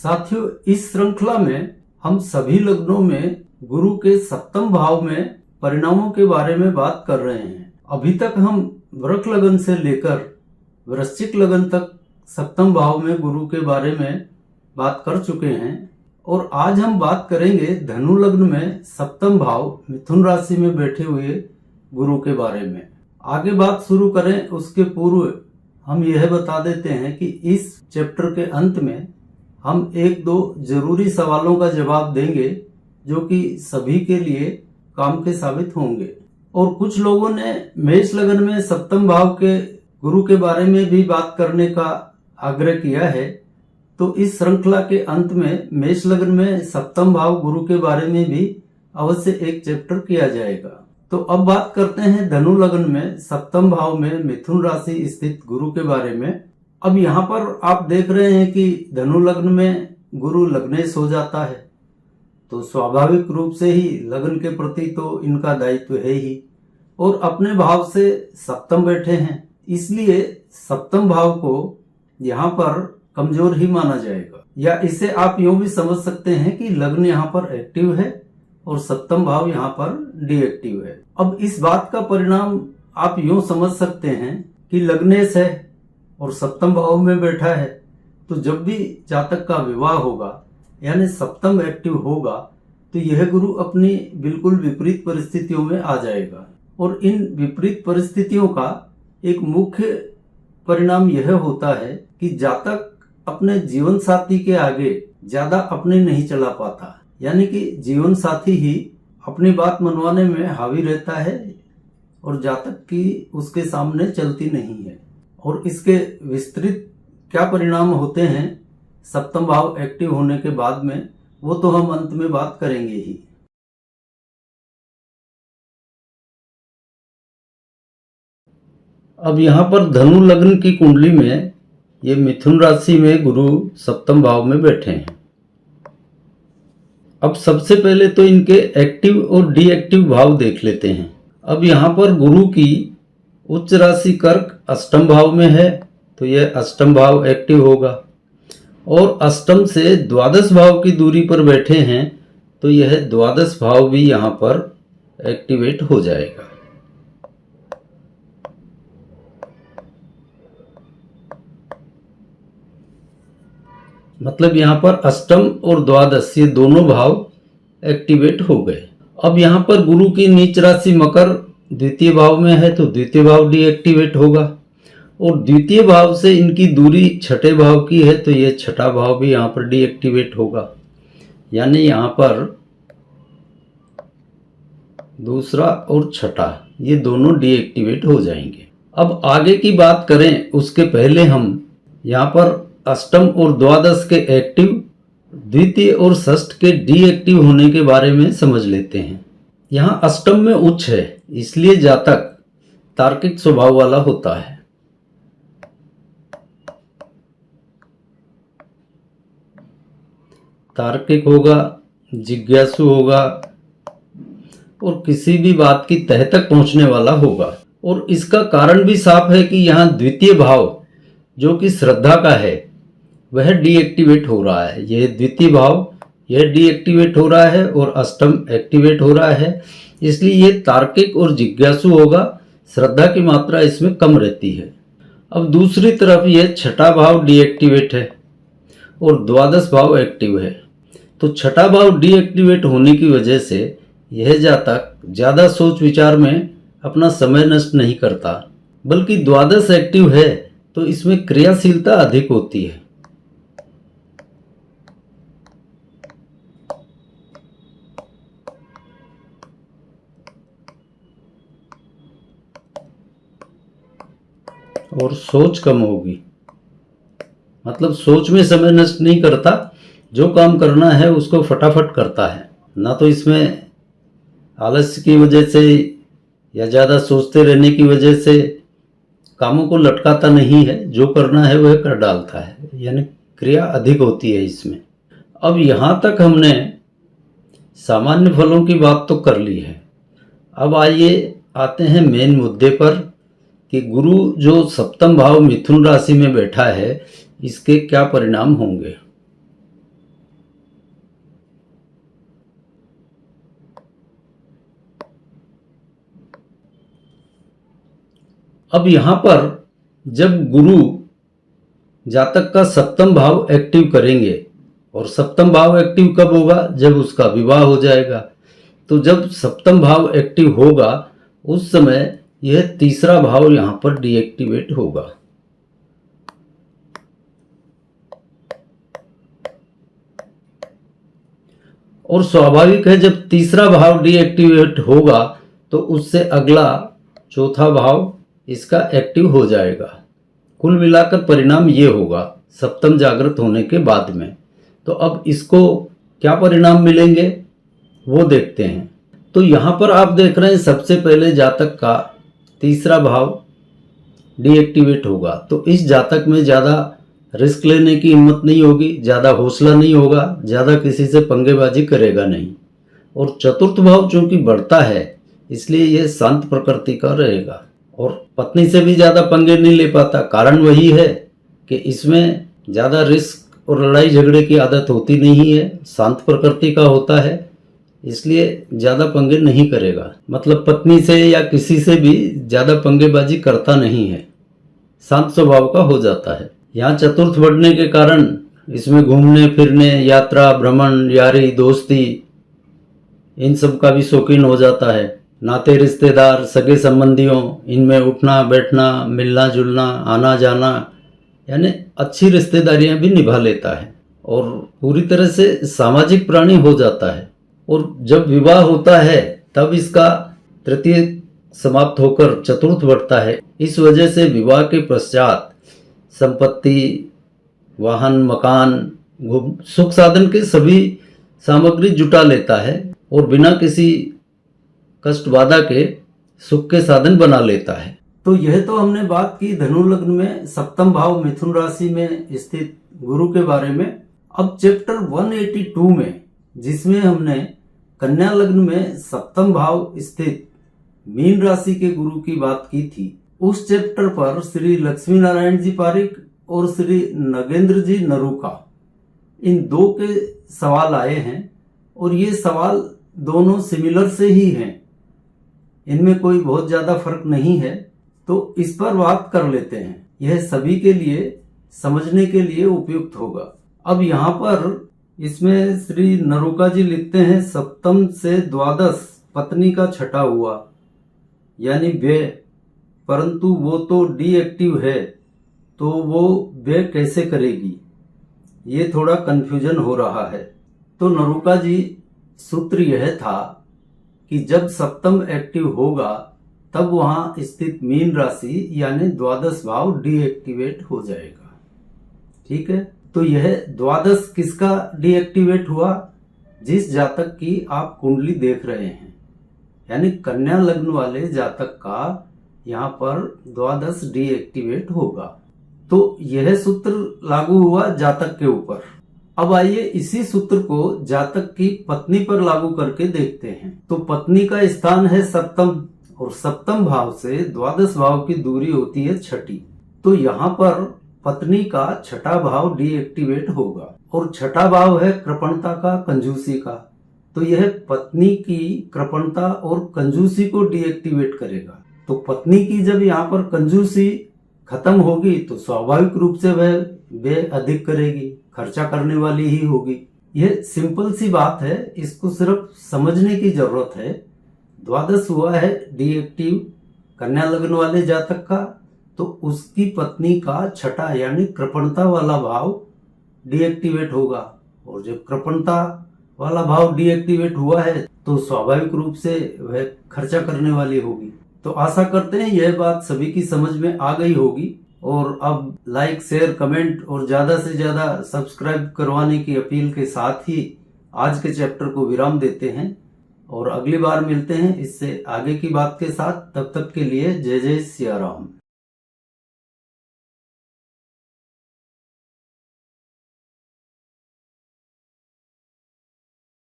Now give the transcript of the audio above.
साथियों, इस श्रृंखला में हम सभी लग्नों में गुरु के सप्तम भाव में परिणामों के बारे में बात कर रहे हैं। अभी तक हम वृक लगन से लेकर वृश्चिक लगन तक सप्तम भाव में गुरु के बारे में बात कर चुके हैं और आज हम बात करेंगे धनु लग्न में सप्तम भाव मिथुन राशि में बैठे हुए गुरु के बारे में। आगे बात शुरू करें उसके पूर्व हम यह बता देते हैं कि इस चैप्टर के अंत में हम एक दो जरूरी सवालों का जवाब देंगे जो कि सभी के लिए काम के साबित होंगे। और कुछ लोगों ने मेष लगन में सप्तम भाव के गुरु के बारे में भी बात करने का आग्रह किया है, तो इस श्रृंखला के अंत में मेष लगन में सप्तम भाव गुरु के बारे में भी अवश्य एक चैप्टर किया जाएगा। तो अब बात करते हैं धनु लगन में सप्तम भाव में मिथुन राशि स्थित गुरु के बारे में। अब यहाँ पर आप देख रहे हैं कि धनु लग्न में गुरु लग्नेश हो जाता है, तो स्वाभाविक रूप से ही लगन के प्रति तो इनका दायित्व है ही, और अपने भाव से सप्तम बैठे हैं, इसलिए सप्तम भाव को यहाँ पर कमजोर ही माना जाएगा। या इसे आप यूं भी समझ सकते हैं कि लग्न यहाँ पर एक्टिव है और सप्तम भाव यहाँ पर डीएक्टिव है। अब इस बात का परिणाम आप यूं समझ सकते हैं कि लग्नेश है और सप्तम भाव में बैठा है, तो जब भी जातक का विवाह होगा यानी सप्तम एक्टिव होगा तो यह गुरु अपनी बिल्कुल विपरीत परिस्थितियों में आ जाएगा। और इन विपरीत परिस्थितियों का एक मुख्य परिणाम यह होता है कि जातक अपने जीवन साथी के आगे ज्यादा अपने नहीं चला पाता, यानी कि जीवन साथी ही अपनी बात मनवाने में हावी रहता है और जातक की उसके सामने चलती नहीं है। और इसके विस्तृत क्या परिणाम होते हैं सप्तम भाव एक्टिव होने के बाद में, वो तो हम अंत में बात करेंगे ही। अब यहाँ पर धनु लग्न की कुंडली में ये मिथुन राशि में गुरु सप्तम भाव में बैठे हैं। अब सबसे पहले तो इनके एक्टिव और डीएक्टिव भाव देख लेते हैं। अब यहाँ पर गुरु की उच्च राशि कर्क अष्टम भाव में है, तो यह अष्टम भाव एक्टिव होगा, और अष्टम से द्वादश भाव की दूरी पर बैठे हैं तो यह द्वादश भाव भी यहाँ पर एक्टिवेट हो जाएगा। मतलब यहाँ पर अष्टम और द्वादश ये दोनों भाव एक्टिवेट हो गए। अब यहाँ पर गुरु की नीच राशि मकर द्वितीय भाव में है, तो द्वितीय भाव डीएक्टिवेट होगा, और द्वितीय भाव से इनकी दूरी छठे भाव की है तो यह छठा भाव भी यहाँ पर डीएक्टिवेट होगा, यानी यहाँ पर दूसरा और छठा ये दोनों डीएक्टिवेट हो जाएंगे। अब आगे की बात करें उसके पहले हम यहाँ पर अष्टम और द्वादश के एक्टिव, द्वितीय और षष्ठ के डीएक्टिव होने के बारे में समझ लेते हैं। यहाँ अष्टम में उच्च है, इसलिए जातक तार्किक स्वभाव वाला होता है। तार्किक होगा, जिज्ञासु होगा और किसी भी बात की तह तक पहुंचने वाला होगा। और इसका कारण भी साफ है कि यहाँ द्वितीय भाव जो कि श्रद्धा का है वह डीएक्टिवेट हो रहा है। यह द्वितीय भाव यह डीएक्टिवेट हो रहा है और अष्टम एक्टिवेट हो रहा है, इसलिए ये तार्किक और जिज्ञासु होगा, श्रद्धा की मात्रा इसमें कम रहती है। अब दूसरी तरफ यह छठा भाव डीएक्टिवेट है और द्वादश भाव एक्टिव है, तो छठा भाव डीएक्टिवेट होने की वजह से यह जातक ज़्यादा सोच विचार में अपना समय नष्ट नहीं करता, बल्कि द्वादश एक्टिव है तो इसमें क्रियाशीलता अधिक होती है। और सोच कम होगी, मतलब सोच में समय नष्ट नहीं करता, जो काम करना है उसको फटाफट करता है, ना तो इसमें आलस्य की वजह से या ज़्यादा सोचते रहने की वजह से कामों को लटकाता नहीं है, जो करना है वह कर डालता है, यानी क्रिया अधिक होती है इसमें। अब यहाँ तक हमने सामान्य फलों की बात तो कर ली है। अब आइए आते हैं मेन मुद्दे पर कि गुरु जो सप्तम भाव मिथुन राशि में बैठा है इसके क्या परिणाम होंगे। अब यहाँ पर जब गुरु जातक का सप्तम भाव एक्टिव करेंगे, और सप्तम भाव एक्टिव कब होगा? जब उसका विवाह हो जाएगा। तो जब सप्तम भाव एक्टिव होगा उस समय यह तीसरा भाव यहाँ पर डीएक्टिवेट होगा। और स्वाभाविक है जब तीसरा भाव डीएक्टिवेट होगा तो उससे अगला चौथा भाव इसका एक्टिव हो जाएगा। कुल मिलाकर परिणाम ये होगा सप्तम जागृत होने के बाद में। तो अब इसको क्या परिणाम मिलेंगे वो देखते हैं। तो यहाँ पर आप देख रहे हैं सबसे पहले जातक का तीसरा भाव डीएक्टिवेट होगा। तो इस जातक में ज़्यादा रिस्क लेने की हिम्मत नहीं होगी, ज़्यादा हौसला नहीं होगा, ज़्यादा किसी से पंगेबाजी करेगा नहीं। और चतुर्थ भाव चूंकि बढ़ता है इसलिए यह शांत प्रकृति का रहेगा और पत्नी से भी ज़्यादा पंगे नहीं ले पाता। कारण वही है कि इसमें ज़्यादा रिस्क और लड़ाई झगड़े की आदत होती नहीं है, शांत प्रकृति का होता है, इसलिए ज़्यादा पंगे नहीं करेगा। मतलब पत्नी से या किसी से भी ज़्यादा पंगेबाजी करता नहीं है, शांत स्वभाव का हो जाता है। यहाँ चतुर्थ बढ़ने के कारण इसमें घूमने फिरने, यात्रा, भ्रमण, यारी, दोस्ती इन सब का भी शौकीन हो जाता है। नाते रिश्तेदार, सगे संबंधियों, इनमें उठना बैठना, मिलना जुलना, आना जाना, यानी अच्छी रिश्तेदारियां भी निभा लेता है और पूरी तरह से सामाजिक प्राणी हो जाता है। और जब विवाह होता है तब इसका तृतीय समाप्त होकर चतुर्थ बढ़ता है। इस वजह से विवाह के पश्चात संपत्ति, वाहन, मकान, सुख साधन के सभी सामग्री जुटा लेता है और बिना किसी कष्ट बाधा के सुख के साधन बना लेता है। तो यह तो हमने बात की धनु लग्न में सप्तम भाव मिथुन राशि में स्थित गुरु के बारे में। अब चैप्टर 182 में जिसमें हमने कन्या लग्न में सप्तम भाव स्थित मीन राशि के गुरु की बात की थी, उस चैप्टर पर श्री लक्ष्मी नारायण जी पारिक और श्री नगेंद्र जी नरूका इन दो के सवाल आए हैं और ये सवाल दोनों सिमिलर से ही हैं, इनमें कोई बहुत ज्यादा फर्क नहीं है। तो इस पर बात कर लेते हैं, यह सभी के लिए समझने के लिए उपयुक्त होगा। अब यहाँ पर इसमें श्री नरूका जी लिखते हैं सप्तम से द्वादश पत्नी का छठा हुआ यानी व्यय, परंतु वो तो डीएक्टिव है तो वो व्यय कैसे करेगी, ये थोड़ा कंफ्यूजन हो रहा है। तो नरूका जी सूत्र यह था कि जब सप्तम एक्टिव होगा तब वहां स्थित मीन राशि यानी द्वादश भाव डीएक्टिवेट हो जाएगा। ठीक है, तो यह द्वादश किसका डीएक्टिवेट हुआ? जिस जातक की आप कुंडली देख रहे हैं, यानी कन्या लग्न वाले जातक का यहाँ पर द्वादश डीएक्टिवेट होगा। तो यह सूत्र लागू हुआ जातक के ऊपर। अब आइए इसी सूत्र को जातक की पत्नी पर लागू करके देखते हैं। तो पत्नी का स्थान है सप्तम और सप्तम भाव से द्वादश भाव की दूरी होती है छठी। तो यहाँ पर पत्नी का छठा भाव डीएक्टिवेट होगा और छठा भाव है कृपणता का, कंजूसी का। तो यह पत्नी की कृपणता और कंजूसी को डीएक्टिवेट करेगा। तो पत्नी की जब यहाँ पर कंजूसी खत्म होगी तो स्वाभाविक रूप से वह व्यय अधिक करेगी, खर्चा करने वाली ही होगी। यह सिंपल सी बात है, इसको सिर्फ समझने की जरूरत है। द्वादश हुआ है डीएक्टिव कन्या लग्न वाले जातक का, तो उसकी पत्नी का छठा यानी कृपणता वाला भाव डीएक्टिवेट होगा और जब कृपणता वाला भाव डीएक्टिवेट हुआ है तो स्वाभाविक रूप से वह खर्चा करने वाली होगी। तो आशा करते हैं यह बात सभी की समझ में आ गई होगी और अब लाइक, शेयर, कमेंट और ज्यादा से ज्यादा सब्सक्राइब करवाने की अपील के साथ ही आज के चैप्टर को विराम देते हैं और अगली बार मिलते हैं इससे आगे की बात के साथ। तब तक के लिए जय जय सिया राम।